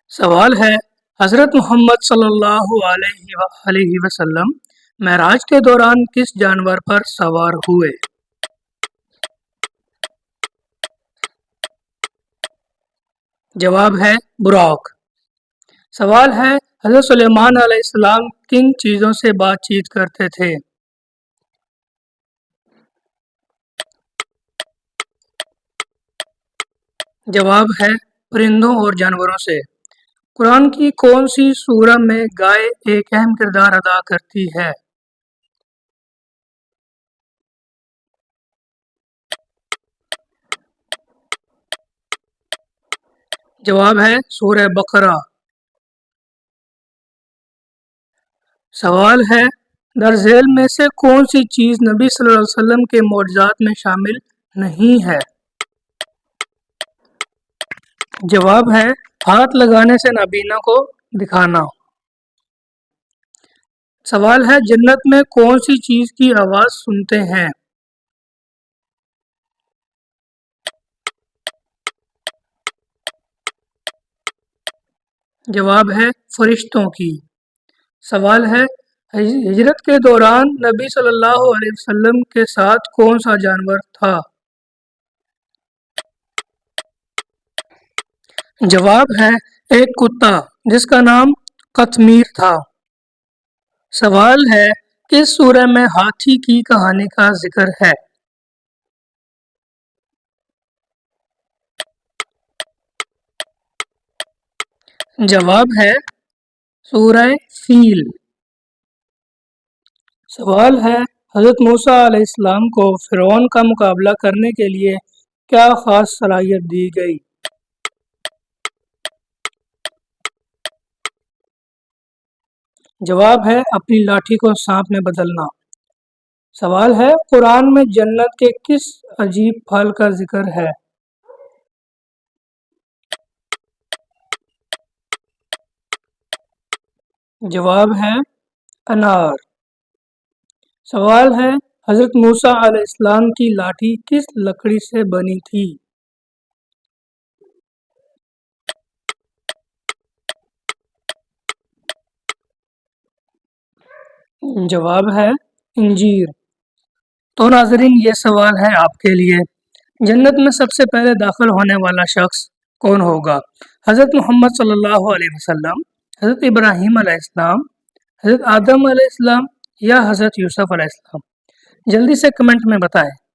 سوال ہے، حضرت محمد صلی اللہ علیہ وسلم معراج کے دوران کس جانور پر سوار ہوئے؟ جواب ہے براق۔ سوال ہے، حضرت سلیمان علیہ السلام کن چیزوں سے بات چیت کرتے تھے؟ جواب ہے پرندوں اور جانوروں سے۔ قرآن کی کون سی سورہ میں گائے ایک اہم کردار ادا کرتی ہے؟ جواب ہے سورہ بقرہ۔ سوال ہے، درذیل میں سے کون سی چیز نبی صلی اللہ علیہ وسلم کے معجزات میں شامل نہیں ہے؟ جواب ہے ہاتھ لگانے سے نابینا کو دکھانا۔ سوال ہے، جنت میں کون سی چیز کی آواز سنتے ہیں؟ جواب ہے فرشتوں کی۔ سوال ہے، ہجرت کے دوران نبی صلی اللہ علیہ وسلم کے ساتھ کون سا جانور تھا؟ جواب ہے ایک کتا جس کا نام قطمیر تھا۔ سوال ہے، کس سورہ میں ہاتھی کی کہانی کا ذکر ہے؟ جواب ہے سورہ فیل۔ سوال ہے، حضرت موسیٰ علیہ السلام کو فرعون کا مقابلہ کرنے کے لیے کیا خاص صلاحیت دی گئی؟ جواب ہے اپنی لاٹھی کو سانپ میں بدلنا۔ سوال ہے، قرآن میں جنت کے کس عجیب پھل کا ذکر ہے؟ جواب ہے انار۔ سوال ہے، حضرت موسیٰ علیہ السلام کی لاٹھی کس لکڑی سے بنی تھی؟ جواب ہے انجیر۔ تو ناظرین، یہ سوال ہے آپ کے لیے، جنت میں سب سے پہلے داخل ہونے والا شخص کون ہوگا؟ حضرت محمد صلی اللہ علیہ وسلم، حضرت ابراہیم علیہ السلام، حضرت آدم علیہ السلام یا حضرت یوسف علیہ السلام؟ جلدی سے کمنٹ میں بتائیں۔